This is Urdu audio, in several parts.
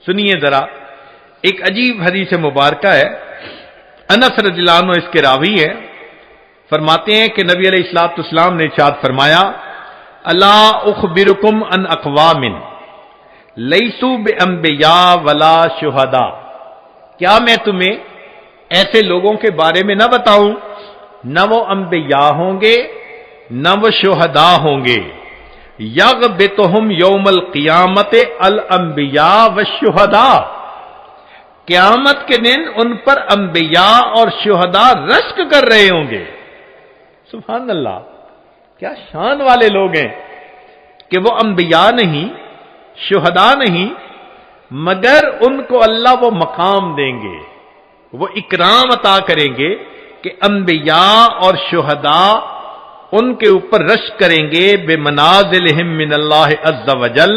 سنیے ذرا، ایک عجیب حدیث مبارکہ ہے، انس رضی اللہ عنہ اس کے راوی ہے، فرماتے ہیں کہ نبی علیہ الصلوۃ والسلام نے ارشاد فرمایا، الا اخبرکم ان اقوام لیسوا بانبیاء ولا شہداء، کیا میں تمہیں ایسے لوگوں کے بارے میں نہ بتاؤں، نہ وہ انبیاء ہوں گے نہ وہ شہداء ہوں گے، یغبطہم یوم القیامت الانبیاء والشہداء، قیامت کے دن ان پر انبیاء اور شہداء رشک کر رہے ہوں گے۔ سبحان اللہ، کیا شان والے لوگ ہیں کہ وہ انبیاء نہیں، شہداء نہیں، مگر ان کو اللہ وہ مقام دیں گے، وہ اکرام عطا کریں گے کہ انبیاء اور شہداء ان کے اوپر رشک کریں گے بے منازلہم من اللہ عز وجل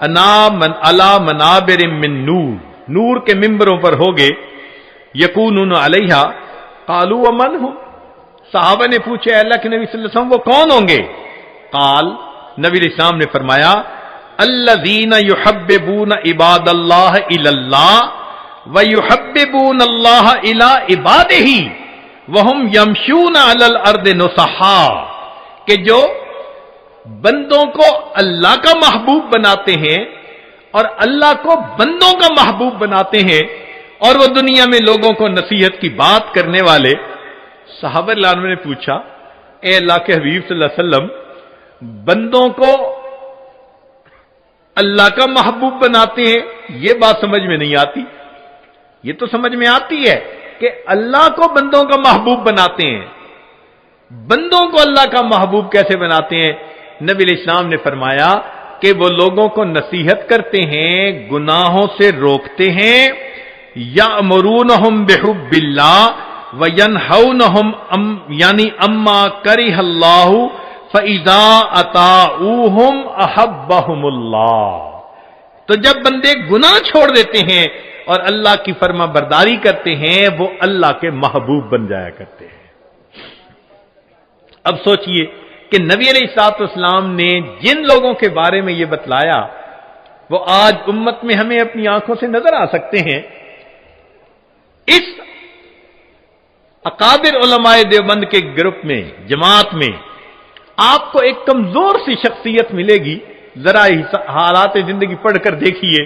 علی منابر من نور، نور کے ممبروں پر ہوگے، یکونون علیہا، قالوا ومن ہم، صحابہ نے پوچھا اے اللہ کے نبی صلی اللہ علیہ وسلم وہ کون ہوں گے؟ قال، نبی علیہ السلام نے فرمایا، الذین یحببون عباد اللہ الی اللہ ویحببون اللہ الی عبادہ وہم یمشون علی الارض نصحا، کہ جو بندوں کو اللہ کا محبوب بناتے ہیں اور اللہ کو بندوں کا محبوب بناتے ہیں، اور وہ دنیا میں لوگوں کو نصیحت کی بات کرنے والے۔ صحابہ اللہ عنہ نے پوچھا اے اللہ کے حبیب صلی اللہ علیہ وسلم، بندوں کو اللہ کا محبوب بناتے ہیں، یہ بات سمجھ میں نہیں آتی۔ یہ تو سمجھ میں آتی ہے کہ اللہ کو بندوں کا محبوب بناتے ہیں، بندوں کو اللہ کا محبوب کیسے بناتے ہیں؟ نبی علیہ السلام نے فرمایا کہ وہ لوگوں کو نصیحت کرتے ہیں، گناہوں سے روکتے ہیں، یأمرونہم بحب اللہ وینہونہم یعنی اما کرہ اللہ فاذا اطاعوہم احبہم اللہ۔ تو جب بندے گناہ چھوڑ دیتے ہیں اور اللہ کی فرما برداری کرتے ہیں، وہ اللہ کے محبوب بن جایا کرتے ہیں۔ اب سوچئے کہ نبی علیہ الصلوۃ والسلام نے جن لوگوں کے بارے میں یہ بتلایا وہ آج امت میں ہمیں اپنی آنکھوں سے نظر آ سکتے ہیں۔ اس اکابر علماء دیوبند کے گروپ میں، جماعت میں آپ کو ایک کمزور سی شخصیت ملے گی، ذرا حالات زندگی پڑھ کر دیکھیے،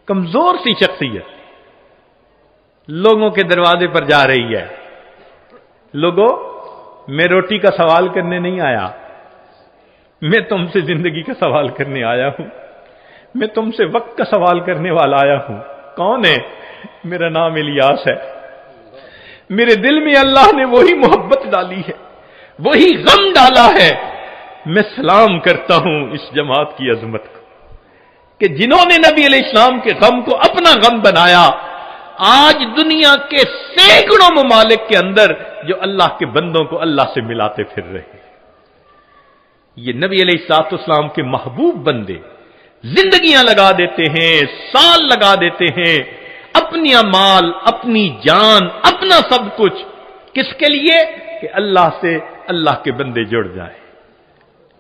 کمزور سی شخصیت لوگوں کے دروازے پر جا رہی ہے، لوگوں میں روٹی کا سوال کرنے نہیں آیا، میں تم سے زندگی کا سوال کرنے آیا ہوں، میں تم سے وقت کا سوال کرنے والا آیا ہوں۔ کون ہے؟ میرا نام الیاس ہے، میرے دل میں اللہ نے وہی محبت ڈالی ہے، وہی غم ڈالا ہے۔ میں سلام کرتا ہوں اس جماعت کی عظمت کو کہ جنہوں نے نبی علیہ السلام کے غم کو اپنا غم بنایا۔ آج دنیا کے سینکڑوں ممالک کے اندر جو اللہ کے بندوں کو اللہ سے ملاتے پھر رہے ہیں، یہ نبی علیہ الصلوۃ والسلام کے محبوب بندے زندگیاں لگا دیتے ہیں، سال لگا دیتے ہیں، اپنی مال، اپنی جان، اپنا سب کچھ، کس کے لیے؟ کہ اللہ سے اللہ کے بندے جڑ جائیں۔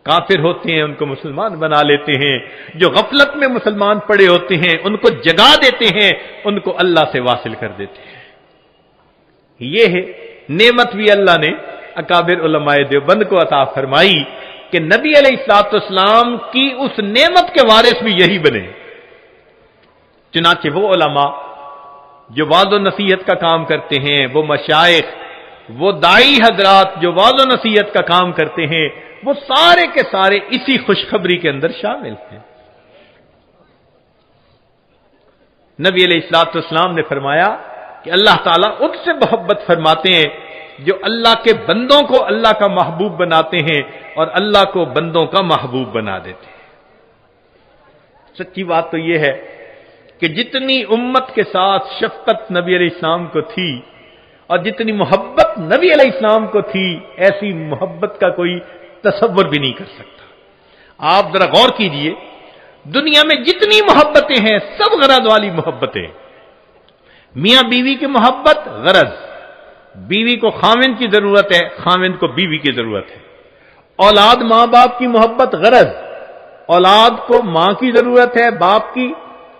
کافر ہوتے ہیں ان کو مسلمان بنا لیتے ہیں، جو غفلت میں مسلمان پڑے ہوتے ہیں ان کو جگا دیتے ہیں، ان کو اللہ سے واصل کر دیتے ہیں۔ یہ ہے نعمت بھی اللہ نے اکابر علماء دیوبند کو عطا فرمائی کہ نبی علیہ الصلوۃ والسلام کی اس نعمت کے وارث بھی یہی بنے۔ چنانچہ وہ علماء جو وعظ و نصیحت کا کام کرتے ہیں، وہ مشائخ، وہ داعی حضرات جو وعظ و نصیحت کا کام کرتے ہیں، وہ سارے کے سارے اسی خوشخبری کے اندر شامل ہیں۔ نبی علیہ الصلوۃ والسلام نے فرمایا کہ اللہ تعالیٰ ان سے محبت فرماتے ہیں جو اللہ کے بندوں کو اللہ کا محبوب بناتے ہیں اور اللہ کو بندوں کا محبوب بنا دیتے ہیں۔ سچی بات تو یہ ہے کہ جتنی امت کے ساتھ شفقت نبی علیہ السلام کو تھی اور جتنی محبت نبی علیہ السلام کو تھی، ایسی محبت کا کوئی تصور بھی نہیں کر سکتا۔ آپ ذرا غور کیجئے، دنیا میں جتنی محبتیں ہیں سب غرض والی محبتیں، میاں بیوی کی محبت غرض، بیوی کو خاوند کی ضرورت ہے، خاوند کو بیوی کی ضرورت ہے، اولاد ماں باپ کی محبت غرض، اولاد کو ماں کی ضرورت ہے، باپ کی